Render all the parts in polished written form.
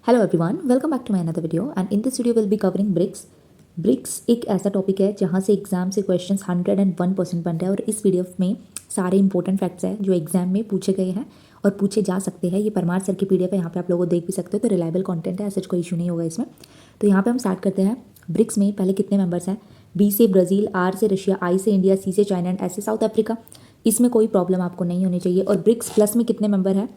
Hello everyone, welcome back to my another video and in this video will be covering BRICS. BRICS एक ऐसा topic है जहाँ से exam से questions 101% बनते हैं और इस वीडियो में सारे इंपॉर्टेंट फैक्ट्स हैं जो एग्जाम में पूछे गए हैं और पूछे जा सकते हैं। ये परमार सर की पीडीएफ है, यहाँ पे आप लोगों को देख भी सकते हो, तो रिलायबल कंटेंट है, ऐसा कोई इशू नहीं होगा इसमें। तो यहाँ पे हम स्टार्ट करते हैं। ब्रिक्स में पहले कितने मेंबर्स हैं? बी से ब्राज़ील, आर से रशिया, आई से इंडिया, सी से चाइना एंड एस से साउथ अफ्रीका। इसमें कोई प्रॉब्लम आपको नहीं होनी चाहिए। और ब्रिक्स प्लस में कितने मेंबर हैं?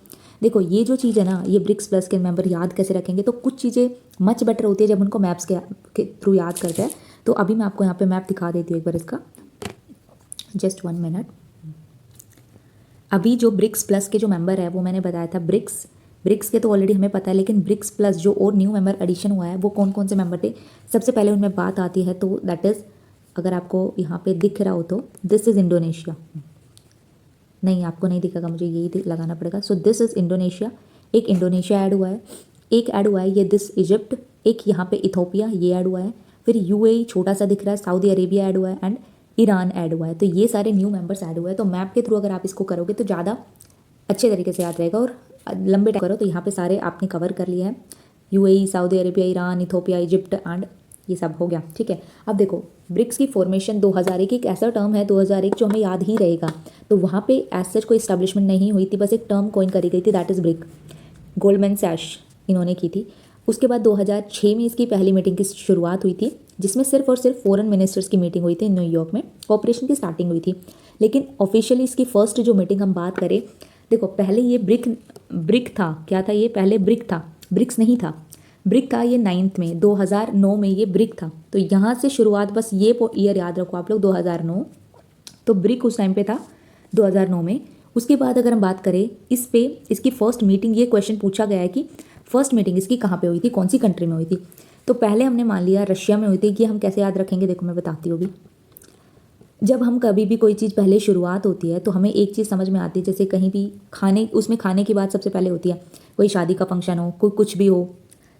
देखो ये जो चीज़ है ना, ये ब्रिक्स प्लस के मेंबर याद कैसे रखेंगे, तो कुछ चीज़ें मच बेटर होती है जब उनको मैप्स के थ्रू याद करते हैं। तो अभी मैं आपको यहाँ पे मैप दिखा देती हूँ एक बार इसका, जस्ट 1 मिनट। अभी जो ब्रिक्स प्लस के जो मेंबर है वो मैंने बताया था, ब्रिक्स के तो ऑलरेडी हमें पता है, लेकिन ब्रिक्स प्लस जो और न्यू मेंबर एडिशन हुआ है वो कौन कौन से मेंबर थे सबसे पहले उनमें बात आती है। तो दैट इज़, अगर आपको यहाँ पे दिख रहा हो तो दिस इज़ इंडोनेशिया। नहीं, आपको नहीं दिखेगा, मुझे यही लगाना पड़ेगा। So this is Indonesia. एक इंडोनेशिया ऐड हुआ है, एक ऐड हुआ है ये दिस इजिप्ट, एक यहाँ पे इथोपिया ये ऐड हुआ है, फिर यूएई छोटा सा दिख रहा है, सऊदी अरेबिया ऐड हुआ है एंड ईरान ऐड हुआ है। तो ये सारे न्यू मेंबर्स ऐड हुए हैं। तो मैप के थ्रू अगर आप इसको करोगे तो ज़्यादा अच्छे तरीके से याद रहेगा और लंबे टाइम करो तो यहाँ पे सारे आपने कवर कर लिया है। UAE, Saudi Arabia, Iran, Ethiopia, Egypt and ये सब हो गया। ठीक है, अब देखो ब्रिक्स की फॉर्मेशन 2001 एक ऐसा टर्म है 2001 जो हमें याद ही रहेगा। तो वहाँ पे एज सच कोई इस्टेब्लिशमेंट नहीं हुई थी, बस एक टर्म कॉइन करी गई थी, दैट इज़ ब्रिक। गोल्डमैन सैश इन्होंने की थी। उसके बाद 2006 में इसकी पहली मीटिंग की शुरुआत हुई थी, जिसमें सिर्फ और सिर्फ फॉरेन मिनिस्टर्स की मीटिंग हुई थी न्यूयॉर्क में। कॉपरेशन की स्टार्टिंग हुई थी, लेकिन ऑफिशियली इसकी फर्स्ट जो मीटिंग हम बात करें, देखो पहले ये ब्रिक था। क्या था ये? पहले ब्रिक था, ब्रिक्स नहीं था। ब्रिक था ये 9th में, 2009 में ये ब्रिक था। तो यहाँ से शुरुआत, बस ये ईयर याद रखो आप लोग, 2009। तो ब्रिक उस टाइम पे था 2009 में। उसके बाद अगर हम बात करें इस पे, इसकी फर्स्ट मीटिंग, ये क्वेश्चन पूछा गया है कि फर्स्ट मीटिंग इसकी कहाँ पे हुई थी, कौन सी कंट्री में हुई थी। तो पहले हमने मान लिया रशिया में हुई थी। कि हम कैसे याद रखेंगे, देखो मैं बताती हूँ भी। जब हम कभी भी कोई चीज़ पहले शुरुआत होती है तो हमें एक चीज़ समझ में आती है, जैसे कहीं भी खाने, उसमें खाने की बात सबसे पहले होती है। कोई शादी का फंक्शन हो, कोई कुछ भी हो,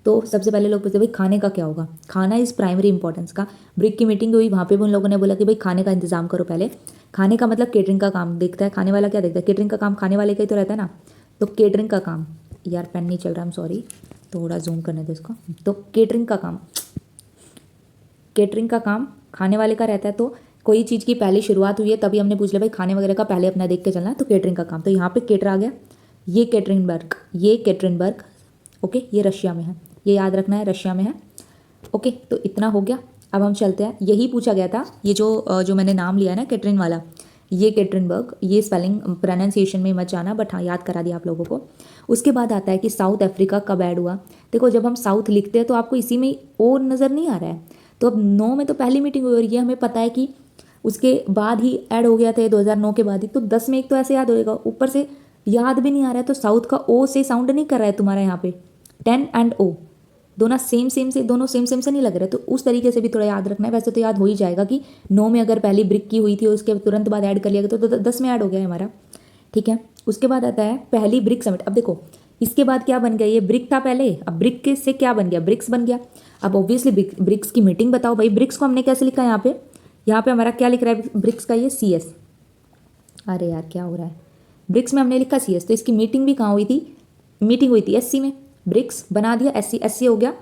तो सबसे पहले लोग पूछते भाई खाने का क्या होगा। खाना इज़ प्राइमरी इंपॉर्टेंस का। ब्रिक की मीटिंग हुई, वहाँ पे भी उन लोगों ने बोला कि भाई खाने का इंतजाम करो पहले। खाने का मतलब केटरिंग का काम देखता है। खाने वाला क्या देखता है? केटरिंग का काम खाने वाले का ही तो रहता है ना। तो केटरिंग का काम, यार पेन नहीं चल रहा, हम सॉरी, थोड़ा जूम करने दो इसको। तो केटरिंग का काम खाने वाले का रहता है। तो कोई चीज़ की पहली शुरुआत हुई है तभी हमने पूछ लिया भाई खाने वगैरह का पहले अपना देख के चलना है, तो केटरिंग का काम। तो यहाँ पे केटर आ गया, ये केटरिनबर्ग, ओके, ये रशिया में है, ये याद रखना है, रशिया में है। ओके, तो इतना हो गया। अब हम चलते हैं, यही पूछा गया था, ये जो मैंने नाम लिया है ना केटरिन वाला, ये केटरिनबर्ग, ये स्पेलिंग प्रोनाउंसिएशन में मत जाना, बट हाँ याद करा दिया आप लोगों को। उसके बाद आता है कि साउथ अफ्रीका कब ऐड हुआ। देखो जब हम साउथ लिखते हैं तो आपको इसी में और नज़र नहीं आ रहा है। तो अब 9 में तो पहली मीटिंग हुई और ये हमें पता है कि उसके बाद ही ऐड हो गया था, 2009 के बाद ही। तो 10 में एक तो ऐसे याद होएगा, ऊपर से याद भी नहीं आ रहा है। तो साउथ का ओ से साउंड नहीं कर रहा है तुम्हारा यहाँ पे, 10 एंड ओ दोनों सेम सेम से नहीं लग रहे। तो उस तरीके से भी थोड़ा याद रखना है। वैसे तो याद हो ही जाएगा कि 9 में अगर पहली ब्रिक की हुई थी और उसके तुरंत बाद ऐड कर लिया गया तो 10 में ऐड हो गया है हमारा। ठीक है, उसके बाद आता है पहली ब्रिक समिट। अब देखो इसके बाद क्या बन गया, ये ब्रिक था पहले, अब ब्रिक के से क्या बन गया, ब्रिक्स बन गया। अब ऑब्वियसली ब्रिक्स की मीटिंग बताओ भाई। ब्रिक्स को हमने कैसे लिखा है यहाँ पे हमारा क्या लिख रहा है ब्रिक्स का, ये CS। अरे यार क्या हो रहा है, ब्रिक्स में हमने लिखा CS। तो इसकी मीटिंग भी कहाँ हुई थी? मीटिंग हुई थी SC में। ब्रिक्स बना दिया, SC हो गया।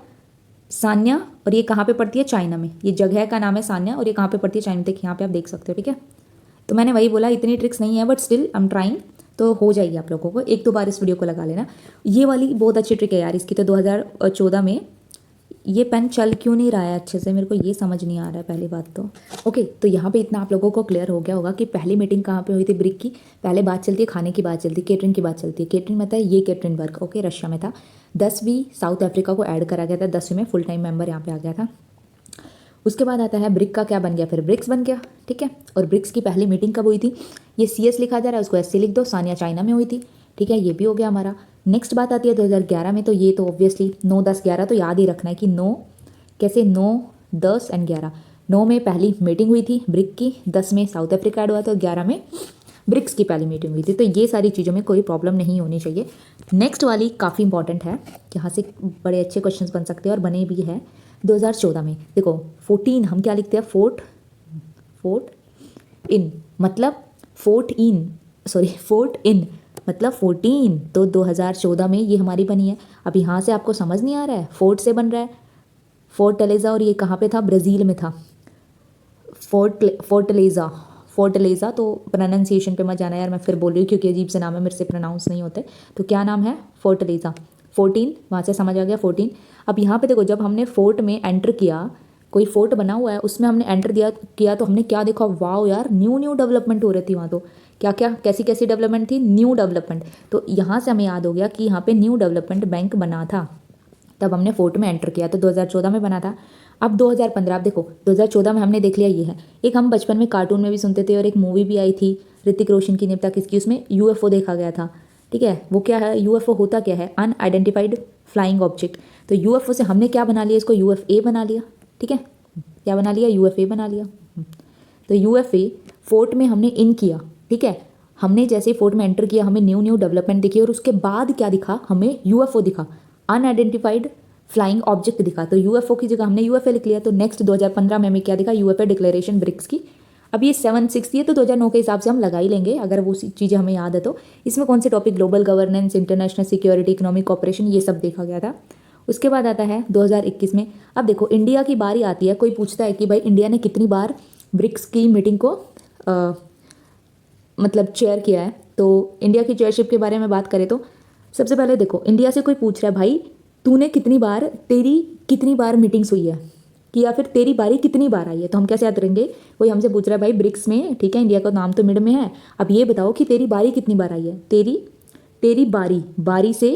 सान्या, और ये कहाँ पे पड़ती है? चाइना में। ये जगह का नाम है सान्या और ये कहाँ पे पड़ती है? चाइना। देखिए यहाँ पे आप देख सकते हो। ठीक है, तो मैंने वही बोला, इतनी ट्रिक्स नहीं है but still I am trying, तो हो जाएगी आप लोगों को। एक दो बार इस वीडियो को लगा लेना। ये वाली बहुत अच्छी ट्रिक है यार इसकी। तो 2014 में ये पेन चल क्यों नहीं रहा है अच्छे से, मेरे को ये समझ नहीं आ रहा है पहली बात तो। ओके, तो यहाँ पे इतना आप लोगों को क्लियर हो गया होगा कि पहली मीटिंग कहाँ पे हुई थी ब्रिक की। पहले बात चलती है खाने की, बात चलती है केटरिंग की, बात चलती है। केटरिंग में था ये केटरिनबर्ग, ओके, रशिया में था। 10वीं साउथ अफ्रीका को ऐड करा गया था, 10वीं में फुल टाइम मेंबर यहाँ पे आ गया था। उसके बाद आता है ब्रिक का क्या बन गया, फिर ब्रिक्स बन गया। ठीक है, और ब्रिक्स की पहली मीटिंग कब हुई थी? ये CS लिखा जा रहा है, उसको SC लिख दो। सानिया चाइना में हुई थी। ठीक है, ये भी हो गया हमारा। नेक्स्ट बात आती है 2011 में। तो ये तो ऑब्वियसली 9, 10, 11 तो याद ही रखना है कि 9 कैसे, 9, 10 एंड 11। 9 में पहली मीटिंग हुई थी ब्रिक की, 10 में साउथ अफ्रीका ऐड हुआ था, 11 में ब्रिक्स की पहली मीटिंग हुई थी। तो ये सारी चीज़ों में कोई प्रॉब्लम नहीं होनी चाहिए। नेक्स्ट वाली काफ़ी इंपॉर्टेंट है, यहाँ से बड़े अच्छे क्वेश्चंस बन सकते हैं और बने भी है। 2014 में देखो 14 हम क्या लिखते हैं, फोर्ट इन, मतलब फोर्ट इन मतलब 14, तो 2014 में ये हमारी बनी है। अब यहाँ से आपको समझ नहीं आ रहा है, फोर्ट से बन रहा है, फोर्टलेजा, और ये कहाँ पे था, ब्राज़ील में था, फोर्टलेजा, फोर्टलेजा। तो प्रोनाउंसिएशन पे मत जाना यार, मैं फिर बोल रही हूँ क्योंकि अजीब से नाम है, मेरे से प्रोनाउंस नहीं होते। तो क्या नाम है, फोर्टलेजा। 14 वहाँ से समझ आ गया 14। अब यहाँ पे देखो, जब हमने फोर्ट में एंटर किया, कोई फोर्ट बना हुआ है उसमें हमने एंटर दिया किया, तो हमने क्या देखा, वाओ यार, न्यू न्यू डेवलपमेंट हो रही थी वहाँ। तो क्या क्या, कैसी कैसी डेवलपमेंट थी, न्यू डेवलपमेंट। तो यहाँ से हमें याद हो गया कि यहाँ पे न्यू डेवलपमेंट बैंक बना था, तब हमने फोर्ट में एंटर किया, तो 2014 में बना था। अब 2015, आप देखो 2014 में हमने देख लिया ये है। एक हम बचपन में कार्टून में भी सुनते थे और एक मूवी भी आई थी ऋतिक रोशन की, निपता किसकी, उसमें यूएफओ देखा गया था। ठीक है, वो क्या है, यूएफओ होता क्या है, अनआइडेंटिफाइड फ्लाइंग ऑब्जेक्ट। तो यूएफओ से हमने क्या बना लिया, इसको यूएफए बना लिया। ठीक है, क्या बना लिया, यूएफए बना लिया। तो यूएफए फोर्ट में हमने इन किया। ठीक है, हमने जैसे फोर्ट में एंटर किया, हमें न्यू न्यू डेवलपमेंट दिखी, और उसके बाद क्या दिखा, हमें यूएफओ दिखा, अनआइडेंटिफाइड फ्लाइंग ऑब्जेक्ट दिखा। तो यूएफओ की जगह हमने यूएफए लिख लिया। तो नेक्स्ट 2015 में हमें क्या दिखा, यूएफए डिक्लेरेशन ब्रिक्स की। अब ये 760 है, तो 2009 के हिसाब से हम लगा ही लेंगे, अगर वो चीज़ें हमें याद है तो। इसमें कौन से topic, global governance, international security, economic cooperation, ये सब देखा गया था। उसके बाद आता है 2021 में। अब देखो इंडिया की बारी आती है, कोई पूछता है कि भाई इंडिया ने कितनी बार ब्रिक्स की मीटिंग को मतलब चेयर किया है। तो इंडिया की चेयरशिप के बारे में बात करें तो सबसे पहले देखो, इंडिया से कोई पूछ रहा है भाई तूने कितनी बार, तेरी कितनी बार मीटिंग्स हुई है, कि या फिर तेरी बारी कितनी बार आई है, तो हम कैसे याद करेंगे। कोई हमसे पूछ रहा है भाई ब्रिक्स में, ठीक है, इंडिया का नाम तो मिड में है, अब ये बताओ कि तेरी बारी कितनी बार आई है, तेरी तेरी बारी, बारी से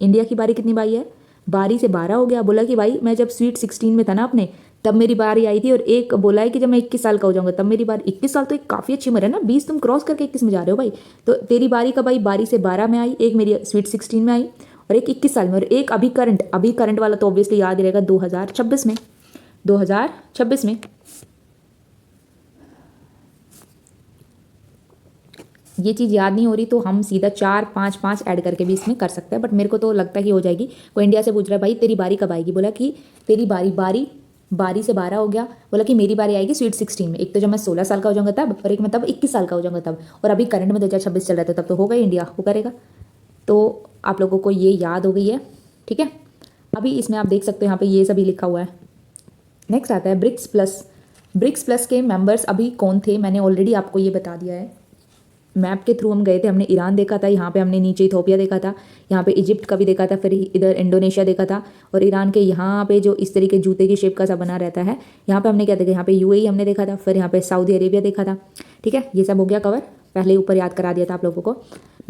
इंडिया की बारी कितनी बारी है, बारी से 12 हो गया। बोला कि भाई मैं जब स्वीट 16 में था ना अपने, तब मेरी बारी आई थी, और एक बोला है कि जब मैं 21 साल का हो जाऊंगा तब मेरी बारी। 21 साल तो एक काफ़ी अच्छी उम्र है ना, 20 तुम क्रॉस करके 21 में जा रहे हो भाई। तो तेरी बारी का भाई, बारी से 12 में आई, एक मेरी स्वीट 16 में आई, और एक 21 साल में, और एक अभी करंट वाला तो ऑब्वियसली याद ही रहेगा 2026 में, 2026 में। ये चीज़ याद नहीं हो रही तो हम सीधा 4 5 5 ऐड करके भी इसमें कर सकते हैं, बट मेरे को तो लगता है कि हो जाएगी। कोई इंडिया से पूछ रहा है भाई तेरी बारी कब आएगी, बोला कि तेरी बारी से 12 हो गया, बोला कि मेरी बारी आएगी स्वीट 16 में। एक तो जब मैं 16 साल का हो जाऊंगा तब, और एक मैं तब 21 साल का हो जाऊंगा तब, और अभी करंट में 2026 चल रहा था, तब तो होगा इंडिया वो करेगा। तो आप लोगों को ये याद हो गई है, ठीक है। अभी इसमें आप देख सकते हो यहाँ पे ये सभी लिखा हुआ है। नेक्स्ट आता है ब्रिक्स प्लस। ब्रिक्स प्लस के मेंबर्स अभी कौन थे, मैंने ऑलरेडी आपको ये बता दिया है। मैप के थ्रू हम गए थे, हमने ईरान देखा था, यहाँ पे हमने नीचे इथोपिया देखा था, यहाँ पे इजिप्ट का भी देखा था, फिर इधर इंडोनेशिया देखा था, और ईरान के यहाँ पे जो इस तरीके जूते की शेप का सा बना रहता है, यहाँ पे हमने क्या देखा, यहाँ पे यूएई हमने देखा था, फिर यहाँ पे सऊदी अरेबिया देखा था। ठीक है, ये सब हो गया कवर, पहले ऊपर याद करा दिया था आप लोगों को।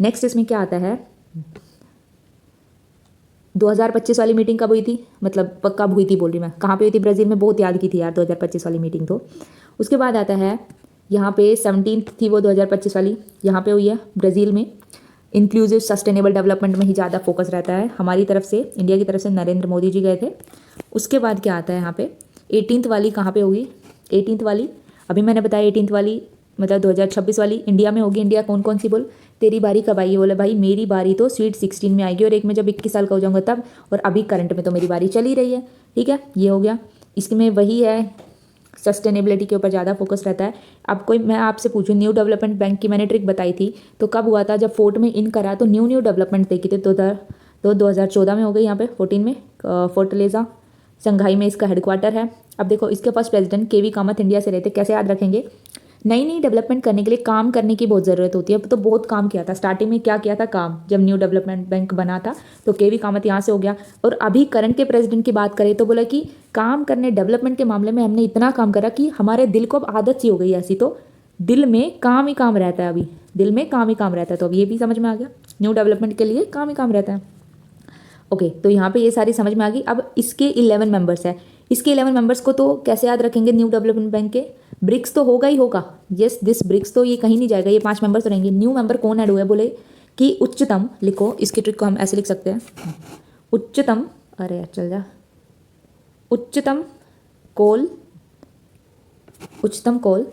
नेक्स्ट इसमें क्या आता है, 2025 वाली मीटिंग कब हुई थी, मतलब कब हुई थी बोल रही मैं, कहाँ पे हुई थी, ब्राज़ील में। बहुत याद की थी यार 2025 वाली मीटिंग तो। उसके बाद आता है यहाँ पे 17th थी वो 2025 वाली, यहाँ पे हुई है ब्राज़ील में। इंक्लूसिव सस्टेनेबल डेवलपमेंट में ही ज़्यादा फोकस रहता है हमारी तरफ से, इंडिया की तरफ से नरेंद्र मोदी जी गए थे। उसके बाद क्या आता है यहाँ पे 18th वाली कहाँ पे होगी, 18th वाली अभी मैंने बताया, 18th वाली मतलब 2026 वाली इंडिया में होगी। इंडिया कौन कौन सी, बोल तेरी बारी कब आई है, बोले भाई मेरी बारी तो स्वीट 16 में आएगी, और एक में जब 21 साल का हो जाऊंगा तब, और अभी करंट में तो मेरी बारी चल ही रही है। ठीक है, ये हो गया। इसमें वही है, सस्टेनेबिलिटी के ऊपर ज़्यादा फोकस रहता है। अब कोई मैं आपसे पूछूं, न्यू डेवलपमेंट बैंक की मैंने ट्रिक बताई थी, तो कब हुआ था, जब फोर्ट में इन करा तो न्यू डेवलपमेंट देखी थी। तो 2014 में हो गई, यहाँ पे 14 में फोर्टलेजा संघाई में इसका हेडक्वार्टर है। अब देखो इसके पास प्रेसिडेंट केवी कामत इंडिया से रहते, कैसे याद रखेंगे, नई नई डेवलपमेंट करने के लिए काम करने की बहुत ज़रूरत होती है। अब तो बहुत काम किया था स्टार्टिंग में, क्या किया था काम, जब न्यू डेवलपमेंट बैंक बना था तो केवी कामत यहाँ से हो गया। और अभी करंट के प्रेसिडेंट की बात करें तो बोला कि काम करने, डेवलपमेंट के मामले में हमने इतना काम करा कि हमारे दिल को अब आदत सी हो गई ऐसी, तो दिल में काम ही काम रहता है, अभी दिल में काम ही काम रहता है। तो अब ये भी समझ में आ गया, न्यू डेवलपमेंट के लिए काम ही काम रहता है। ओके, तो यहाँ पे ये सारी समझ में आ गई। अब इसके 11 मेंबर्स है, इसके 11 मेंबर्स को तो कैसे याद रखेंगे, न्यू डेवलपमेंट बैंक के ब्रिक्स तो होगा ही होगा, यस दिस ब्रिक्स तो ये कहीं नहीं जाएगा, ये 5 मेंबर्स तो रहेंगे। न्यू मेंबर कौन ऐड हुआ है, बोले कि उच्चतम, लिखो इसकी ट्रिक को हम ऐसे लिख सकते हैं, उच्चतम, अरे यार चल जा, उच्चतम कोल, उच्चतम कोल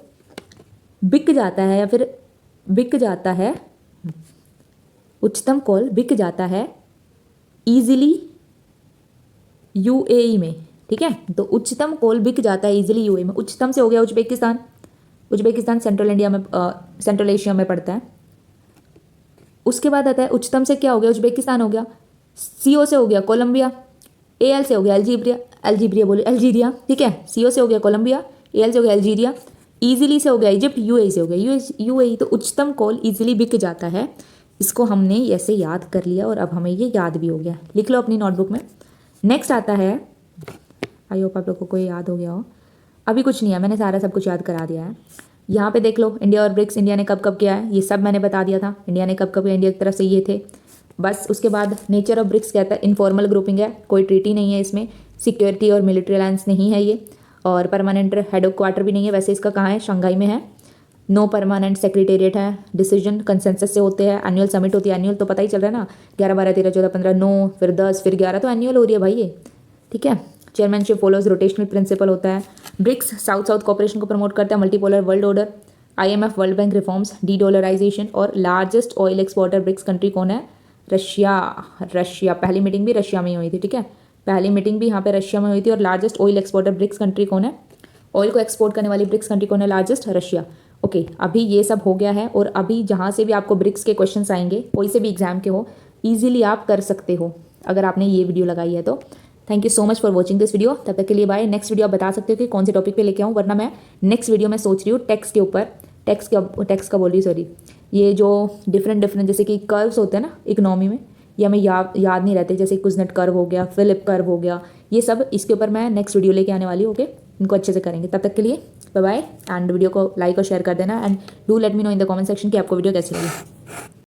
बिक जाता है, या फिर बिक जाता है, उच्चतम कोल बिक जाता है इजीली यूएई में। ठीक है, तो उच्चतम कोल बिक जाता है इजीली यूएई में। उच्चतम से हो गया उज्बेकिस्तान, उज्बेकिस्तान सेंट्रल इंडिया में, सेंट्रल एशिया में पड़ता है। उसके बाद आता है उच्चतम से क्या हो गया, उज्बेकिस्तान हो गया। CO से हो गया कोलंबिया। AL से हो गया अल्जीरिया, ठीक है। CO से हो गया कोलंबिया, AL से हो गया अल्जीरिया, ईजिली से हो गया इजिप्ट, UAE से हो गया UAE। तो उच्चतम कॉल ईजिली बिक जाता है। इसको हमने ऐसे याद कर लिया और अब हमें ये याद भी हो गया, लिख लो अपनी नोटबुक में। नेक्स्ट आता है, आई होप आप लोग को ये याद हो गया हो। अभी कुछ नहीं है, मैंने सारा सब कुछ याद करा दिया है। यहाँ पे देख लो इंडिया और ब्रिक्स, इंडिया ने कब कब किया है ये सब मैंने बता दिया था। इंडिया ने कब कब किया, इंडिया की तरफ से ये थे बस। उसके बाद नेचर ऑफ ब्रिक्स कहता है इनफॉर्मल ग्रुपिंग है, कोई ट्रीटी नहीं है इसमें, सिक्योरिटी और मिलिट्री अलायंस नहीं है ये, और परमानेंट हेड क्वार्टर भी नहीं है। वैसे इसका कहाँ है, शंघाई में है। नो परमानेंट सेक्रेटेरिएट है, डिसीजन कंसेंसस से होते हैं। एनुअल समिट होती है, एनुअल तो पता ही चल रहा है ना, 11 12 13 14 15 9 फिर 10 फिर 11, तो एनुअल हो रही है भाई ये, ठीक है। चेयरमैनशिप फॉलोज रोटेशनल प्रिंसिपल होता है। ब्रिक्स साउथ साउथ कॉपरेशन को प्रमोट करता है, multipolar world order, IMF world bank reforms, dedollarisation. और largest oil exporter BRICS country कौन है, रशिया। पहली मीटिंग भी रशिया में ही हुई थी, ठीक है। पहली मीटिंग भी यहाँ पे रशिया में हुई थी। और largest oil exporter BRICS country कौन है, ऑयल को एक्सपोर्ट करने वाली ब्रिक्स कंट्री कौन है, लार्जेस्ट, रशिया। ओके, अभी ये सब हो गया है। और अभी जहाँ से भी आपको ब्रिक्स के क्वेश्चंस आएंगे, कोई से भी एग्जाम के हो, ईजिली आप कर सकते हो अगर आपने ये वीडियो लगाई है तो। Thank you so much for watching this video. तब तक के लिए बाय। नेक्स्ट वीडियो आप बता सकते हो कि कौन से टॉपिक पे लेके आऊँ, वरना मैं नेक्स्ट वीडियो में सोच रही हूँ टैक्स के ऊपर, टैक्स का बोल रही, सॉरी, ये जो डिफरेंट जैसे कि कर्व्स होते हैं ना इकोनॉमी में, ये हमें याद नहीं रहते, जैसे कुजनेट कर्व हो गया, फिलिप कर्व हो गया, ये सब इसके ऊपर मैं नेक्स्ट वीडियो लेके आने वाली हूँ। ओके, इनको अच्छे से करेंगे। तब तक के लिए बाय बाय, एंड वीडियो को लाइक और शेयर कर देना, and do let me know in the comment section कि आपको वीडियो कैसी लगी।